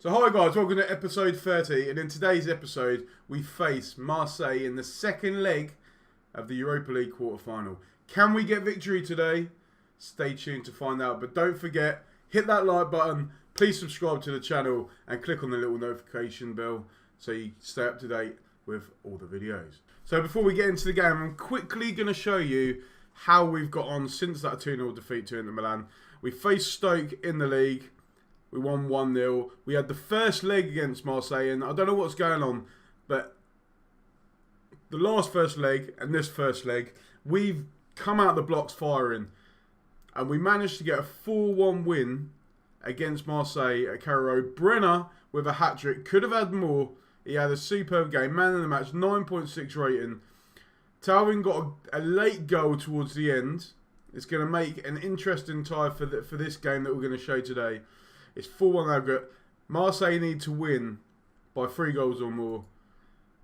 So hi guys, welcome to episode 30, and in today's episode we face Marseille in the second leg of the Europa League quarter final. Can we get victory today? Stay tuned to find out, but don't forget, hit that like button, please subscribe to the channel and click on the little notification bell so you stay up to date with all the videos. So before we get into the game, I'm quickly going to show you how we've got on since that 2-0 defeat to Inter Milan. We faced Stoke in the league. We won 1-0. We had the first leg against Marseille, and I don't know what's going on, but the last first leg and this first leg, we've come out the blocks firing, and we managed to get a 4-1 win against Marseille at Carrow Road. Brenner with a hat-trick, could have had more. He had a superb game, man of the match, 9.6 rating. Talvin got a late goal towards the end. It's going to make an interesting tie for this game that we're going to show today. It's 4-1 aggregate. Marseille need to win by 3 goals or more.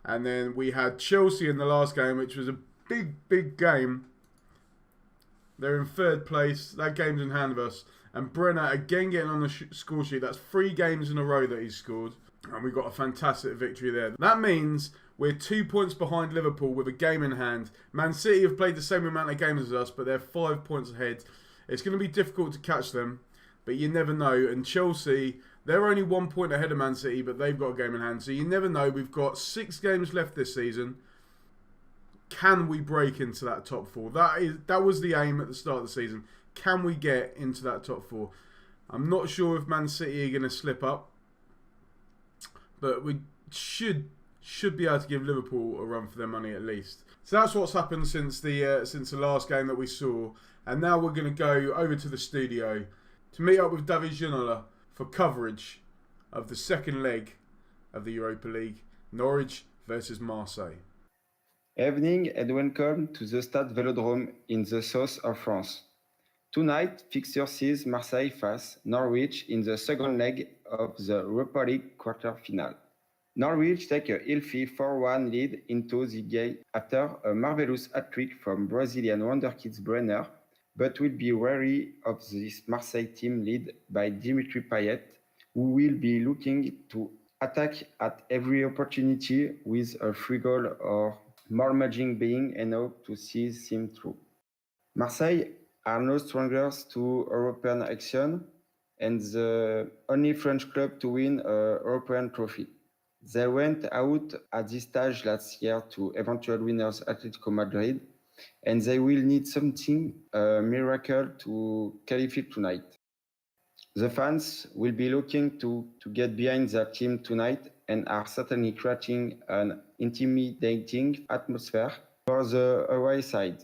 And then we had Chelsea in the last game, which was a big game. They're in 3rd place. That game's in hand of us. And Brenner again getting on the score sheet. That's 3 games in a row that he's scored. And we got a fantastic victory there. That means we're 2 points behind Liverpool with a game in hand. Man City have played the same amount of games as us, but they're 5 points ahead. It's going to be difficult to catch them, but you never know. And Chelsea, they're only 1 point ahead of Man City, but they've got a game in hand. So you never know. We've got 6 games left this season. Can we break into that top 4? That was the aim at the start of the season. Can we get into that top 4? I'm not sure if Man City are going to slip up, but we should be able to give Liverpool a run for their money at least. So that's what's happened since the last game that we saw. And now we're going to go over to the studio to meet up with David Ginola for coverage of the second leg of the Europa League, Norwich versus Marseille. Evening and welcome to the Stade Vélodrome in the south of France. Tonight, fixture sees Marseille face Norwich in the second leg of the Europa League quarter final. Norwich take a healthy 4-1 lead into the game after a marvelous hat-trick from Brazilian wonderkid Brenner, but will be wary of this Marseille team led by Dimitri Payet, who will be looking to attack at every opportunity with a 3-goal or more margin being enough to see him through. Marseille are no strangers to European action and the only French club to win a European trophy. They went out at this stage last year to eventual winners Atletico Madrid, and they will need something, a miracle, to qualify tonight. The fans will be looking to get behind their team tonight and are certainly creating an intimidating atmosphere for the away side.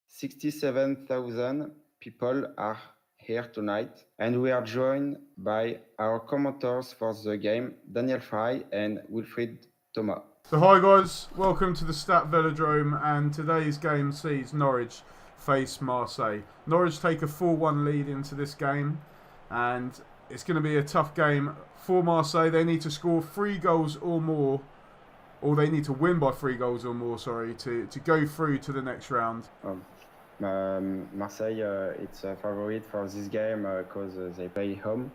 67,000 people are here tonight, and we are joined by our commentators for the game, Daniel Frey and Wilfried Thomas. So hi guys, welcome to the Stade Vélodrome, and today's game sees Norwich face Marseille. Norwich take a 4-1 lead into this game, and it's going to be a tough game for Marseille. They need to score 3 goals or more, or they need to win by 3 goals or more, sorry, to go through to the next round. Marseille, it's a favorite for this game because they play home.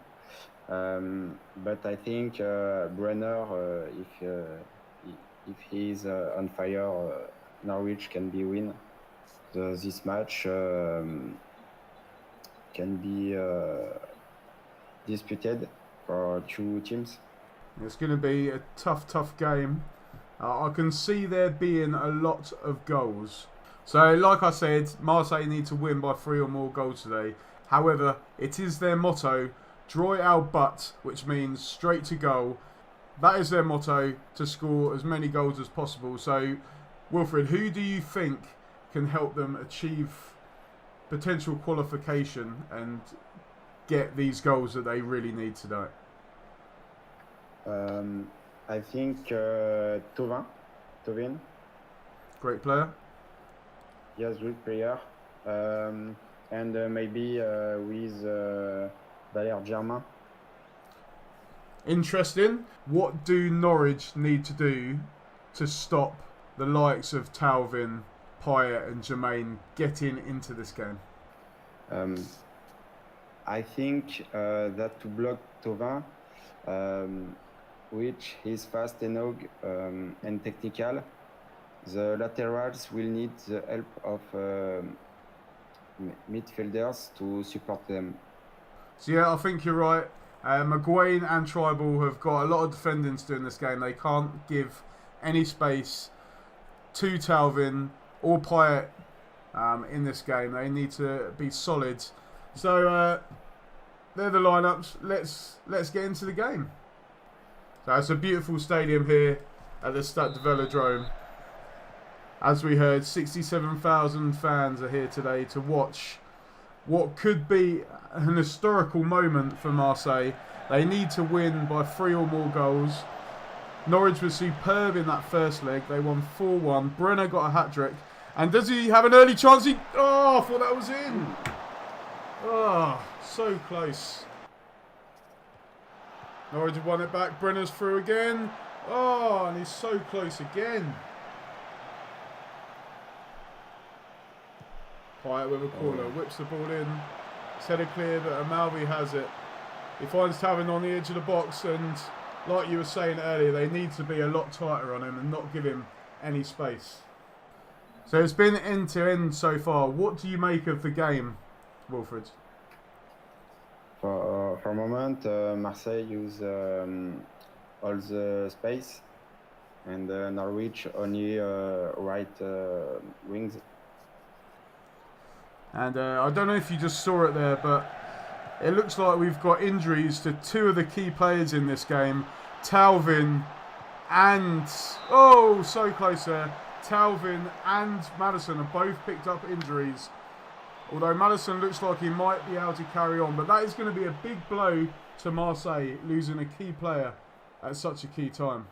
But I think Brenner, if he is on fire, Norwich can be win. This match can be disputed for 2 teams. It's going to be a tough game. I can see there being a lot of goals. So, like I said, Marseille need to win by 3 or more goals today. However, it is their motto, draw it out but, which means straight to goal. That is their motto, to score as many goals as possible. So, Wilfried, who do you think can help them achieve potential qualification and get these goals that they really need today? I think Tovin. Great player. Yes, good player. And maybe with Valère Germain. Interesting. What do Norwich need to do to stop the likes of Talvin, Payet and Jermaine getting into this game? I think that to block Tovin, which is fast and technical. The laterals will need the help of midfielders to support them. So yeah, I think you're right. Maguire and Tribal have got a lot of defending to do in this game. They can't give any space to Talvin or Payet in this game. They need to be solid. So they're the lineups. Let's get into the game. So it's a beautiful stadium here at the Stade de Velodrome. As we heard, 67,000 fans are here today to watch what could be an historical moment for Marseille. They need to win by 3 or more goals. Norwich was superb in that first leg. They won 4-1. Brenner got a hat-trick. And does he have an early chance? I thought that was in. Oh, so close. Norwich have won it back. Brenner's through again. Oh, and he's so close again. Payet with a corner. Whips the ball in. It's headed clear, but Amalvi has it. He finds Talvin on the edge of the box, and like you were saying earlier, they need to be a lot tighter on him and not give him any space. So it's been end to end so far. What do you make of the game, Wilfred? For a moment, Marseille use all the space, and Norwich only right wings. And I don't know if you just saw it there, but it looks like we've got injuries to 2 of the key players in this game. Talvin and... oh, so close there. Talvin and Maddison have both picked up injuries. Although Maddison looks like he might be able to carry on. But that is going to be a big blow to Marseille, losing a key player at such a key time.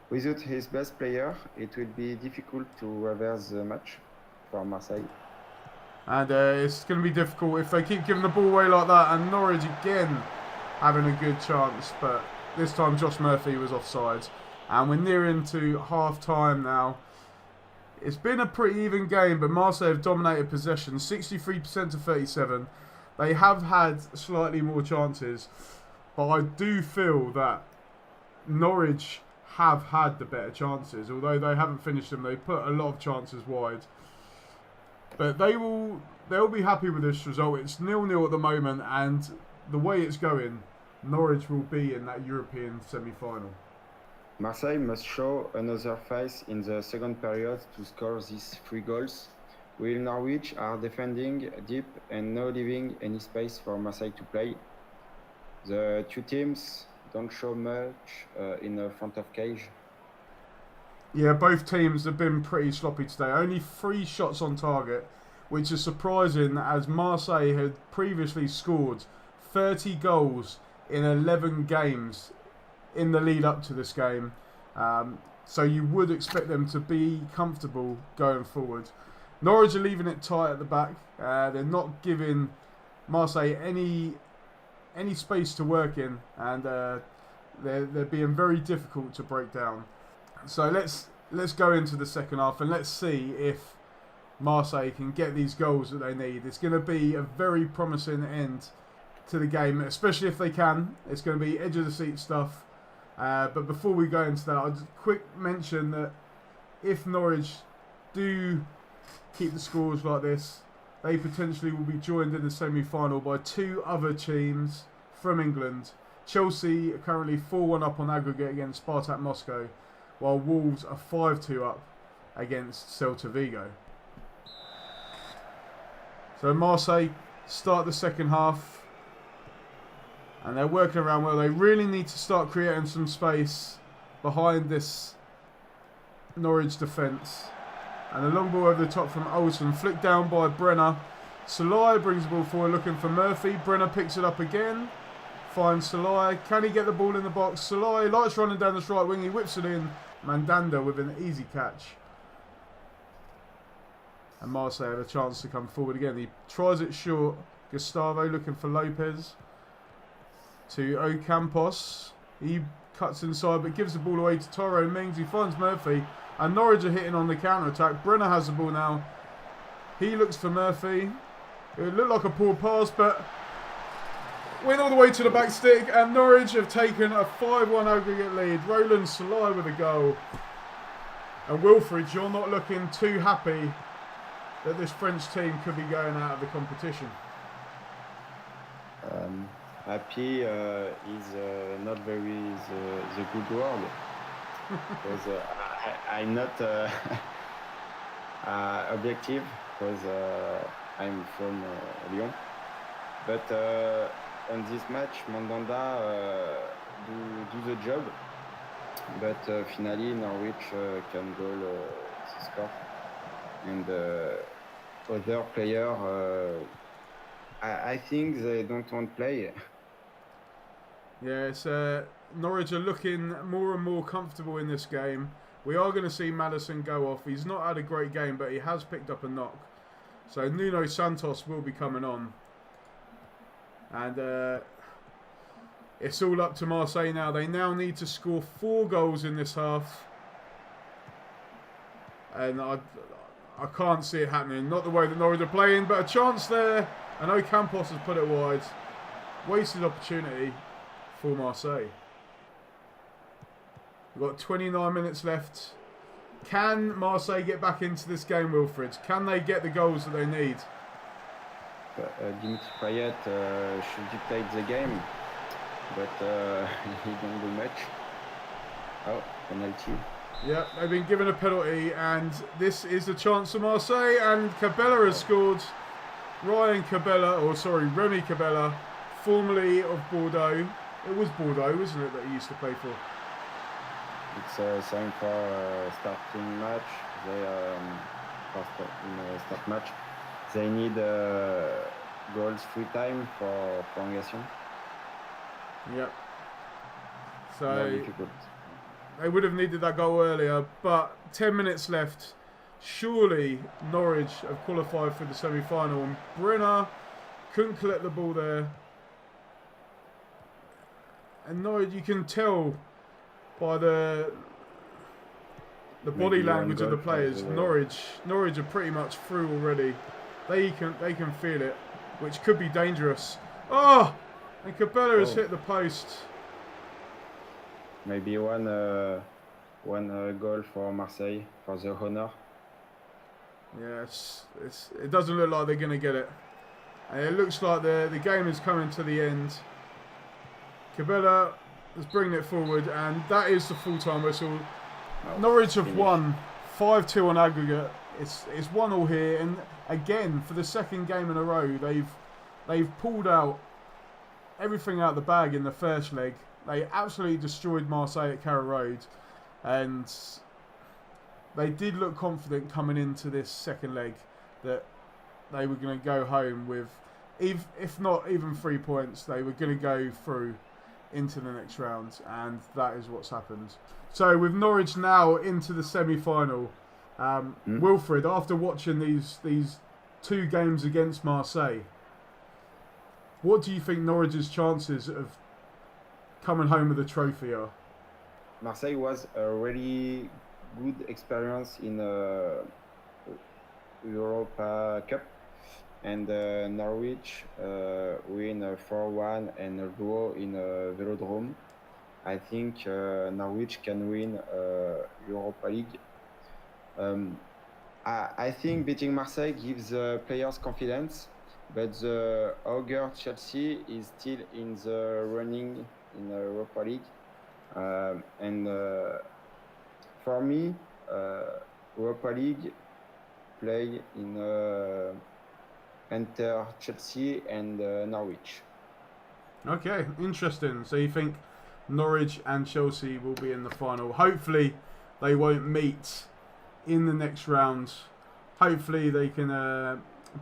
Without his best player, it will be difficult to reverse the match for Marseille. And it's going to be difficult if they keep giving the ball away like that. And Norwich again having a good chance. But this time Josh Murphy was offside. And we're nearing to half-time now. It's been a pretty even game, but Marseille have dominated possession. 63% to 37. They have had slightly more chances. But I do feel that Norwich have had the better chances. Although they haven't finished them, they put a lot of chances wide. But they'll be happy with this result. It's 0-0 at the moment, and the way it's going, Norwich will be in that European semi-final. Marseille must show another face in the second period to score these 3 goals, while Norwich are defending deep and not leaving any space for Marseille to play. The 2 teams don't show much in the front of cage. Yeah, both teams have been pretty sloppy today. Only 3 shots on target, which is surprising as Marseille had previously scored 30 goals in 11 games in the lead up to this game. So you would expect them to be comfortable going forward. Norwich are leaving it tight at the back. They're not giving Marseille any space to work in, and they're being very difficult to break down. So let's go into the second half and let's see if Marseille can get these goals that they need. It's going to be a very promising end to the game, especially if they can. It's going to be edge of the seat stuff. But before we go into that, I'll just quick mention that if Norwich do keep the scores like this, they potentially will be joined in the semi-final by 2 other teams from England. Chelsea are currently 4-1 up on aggregate against Spartak Moscow, while Wolves are 5-2 up against Celta Vigo. So Marseille start the second half, and they're working around well. They really need to start creating some space behind this Norwich defence. And a long ball over the top from Olsen, flicked down by Brenner. Salai brings the ball forward looking for Murphy. Brenner picks it up again. Finds Salai. Can he get the ball in the box? Salai likes running down the right wing. He whips it in. Mandanda with an easy catch. And Marseille have a chance to come forward again. He tries it short. Gustavo looking for Lopez. To Ocampos. He cuts inside but gives the ball away to Toro Mings. He finds Murphy. And Norwich are hitting on the counter-attack. Brenner has the ball now. He looks for Murphy. It looked like a poor pass, but win all the way to the back stick, and Norwich have taken a 5-1 aggregate lead. Roland Sly with a goal. And Wilfred, you're not looking too happy that this French team could be going out of the competition. Happy is not very the good word, because I'm not objective, because I'm from Lyon. But on this match, Mandanda do the job. But finally, Norwich can goal the score. And other player, I think they don't want to play. Yes, Norwich are looking more and more comfortable in this game. We are going to see Maddison go off. He's not had a great game, but he has picked up a knock. So Nuno Santos will be coming on. And it's all up to Marseille now. They now need to score 4 goals in this half. And I can't see it happening. Not the way that Norwich are playing, but a chance there. I know Campos has put it wide. Wasted opportunity for Marseille. We've got 29 minutes left. Can Marseille get back into this game, Wilfred? Can they get the goals that they need? Dimitri Payet should dictate the game, but he don't do much. Oh, penalty. Yeah, they've been given a penalty, and this is the chance for Marseille, and Cabella has scored. Remy Cabella, formerly of Bordeaux. It was Bordeaux, wasn't it, that he used to play for? It's time for starting match. Start match. They need goals free time for prolongation. Yep. So more difficult. They would have needed that goal earlier, but 10 minutes left. Surely Norwich have qualified for the semi-final, and Brenner couldn't collect the ball there. And Norwich, you can tell by the body language of the players, Norwich are pretty much through already. They can feel it, which could be dangerous. Oh, and Cabella has hit the post. Maybe one goal for Marseille for the honor. Yes, it doesn't look like they're going to get it. And it looks like the game is coming to the end. Cabella is bringing it forward, and that is the full-time whistle. Norwich have won 5-2 on aggregate. It's 1-1 here, and again for the second game in a row, they've pulled out everything out of the bag in the first leg. They absolutely destroyed Marseille at Carrow Road, and they did look confident coming into this second leg that they were going to go home with, if not even 3 points, they were going to go through into the next round, and that is what's happened. So with Norwich now into the semi-final, Wilfred, after watching these 2 games against Marseille, what do you think Norwich's chances of coming home with a trophy are? Marseille was a really good experience in Europa Cup, and Norwich win 4-1 and a draw in Velodrome. I think Norwich can win Europa League. I think beating Marseille gives players confidence, but the ogre Chelsea is still in the running in Europa League. And for me, Europa League play in Inter, Chelsea and Norwich. Okay, interesting. So you think Norwich and Chelsea will be in the final. Hopefully they won't meet in the next round. Hopefully they can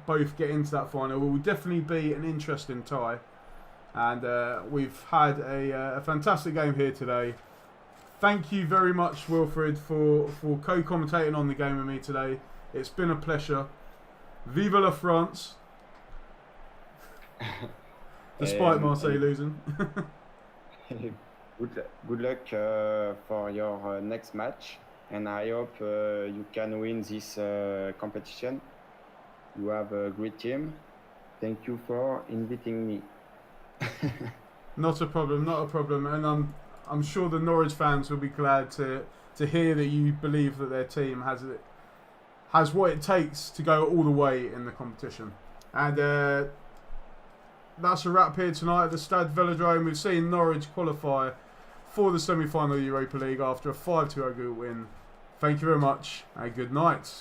both get into that final. It will definitely be an interesting tie. And we've had a fantastic game here today. Thank you very much, Wilfred, for co-commentating on the game with me today. It's been a pleasure. Vive la France. Despite Marseille losing. Good luck for your next match, and I hope you can win this competition. You have a great team. Thank you for inviting me. Not a problem, not a problem. And I'm sure the Norwich fans will be glad to hear that you believe that their team has what it takes to go all the way in the competition. And that's a wrap here tonight at the Stade Velodrome. We've seen Norwich qualify for the semi-final of the Europa League after a 5-2 win. Thank you very much and good night.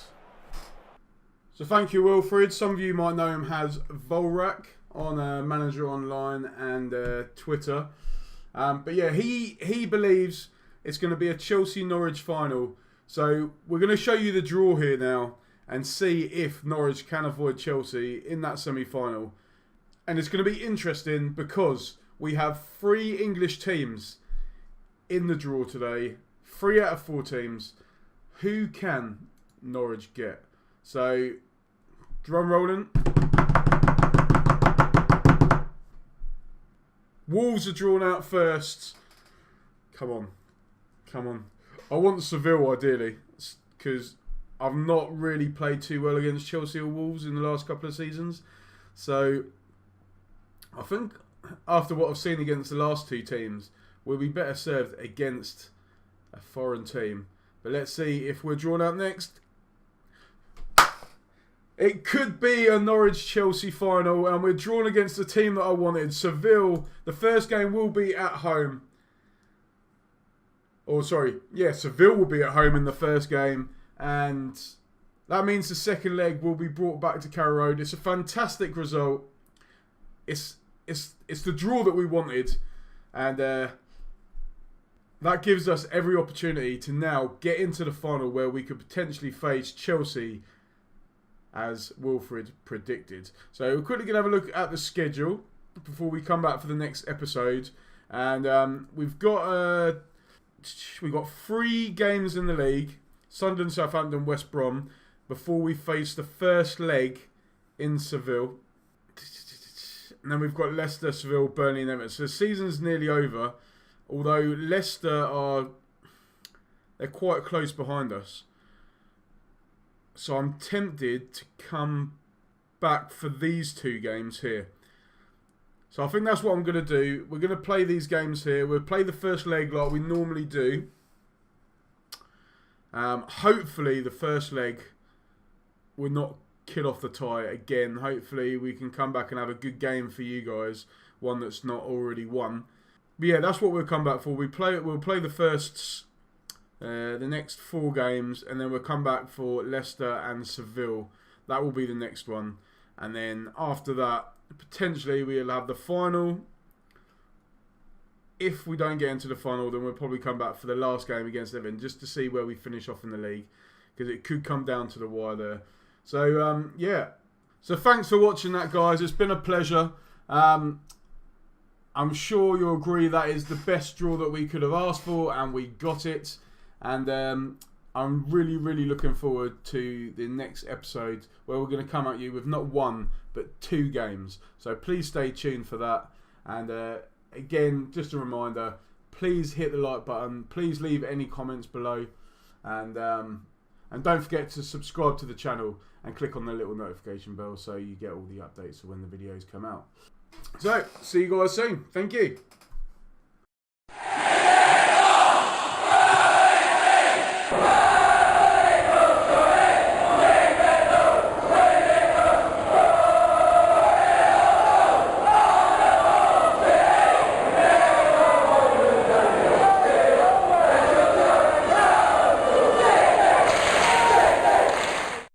So thank you, Wilfred. Some of you might know him as Volrak on Manager Online and Twitter. But yeah, he believes it's going to be a Chelsea-Norwich final. So we're going to show you the draw here now and see if Norwich can avoid Chelsea in that semi-final. And it's going to be interesting because we have 3 English teams in the draw today. 3 out of 4 teams. Who can Norwich get? So, drum rolling. Wolves are drawn out first. Come on. Come on. I want Seville ideally, because I've not really played too well against Chelsea or Wolves in the last couple of seasons. So, I think after what I've seen against the last 2 teams, we'll be better served against a foreign team. But let's see if we're drawn out next. It could be a Norwich-Chelsea final, and we're drawn against the team that I wanted. Seville, the first game will be at home. Seville will be at home in the first game, and that means the second leg will be brought back to Carrow Road. It's a fantastic result. It's the draw that we wanted, and that gives us every opportunity to now get into the final where we could potentially face Chelsea, as Wilfred predicted. So we're quickly going to have a look at the schedule before we come back for the next episode. And we've got 3 games in the league: Sunderland, Southampton, West Brom, before we face the first leg in Seville. And then we've got Leicester, Seville, Burnley and Everton. So the season's nearly over. Although Leicester they're quite close behind us. So I'm tempted to come back for these 2 games here. So I think that's what I'm going to do. We're going to play these games here. We'll play the first leg like we normally do. Hopefully the first leg will not kill off the tie again. Hopefully we can come back and have a good game for you guys. One that's not already won. But yeah, that's what we'll come back for. We'll play the next 4 games, and then we'll come back for Leicester and Seville. That will be the next one. And then after that, potentially we'll have the final. If we don't get into the final, then we'll probably come back for the last game against Everton, just to see where we finish off in the league, because it could come down to the wire there. So, yeah. So thanks for watching that, guys. It's been a pleasure. I'm sure you'll agree that is the best draw that we could have asked for, and we got it. And I'm really, really looking forward to the next episode where we're going to come at you with not 1, but 2 games. So please stay tuned for that. And again, just a reminder, please hit the like button. Please leave any comments below. And don't forget to subscribe to the channel and click on the little notification bell so you get all the updates of when the videos come out. So, see you guys soon. Thank you.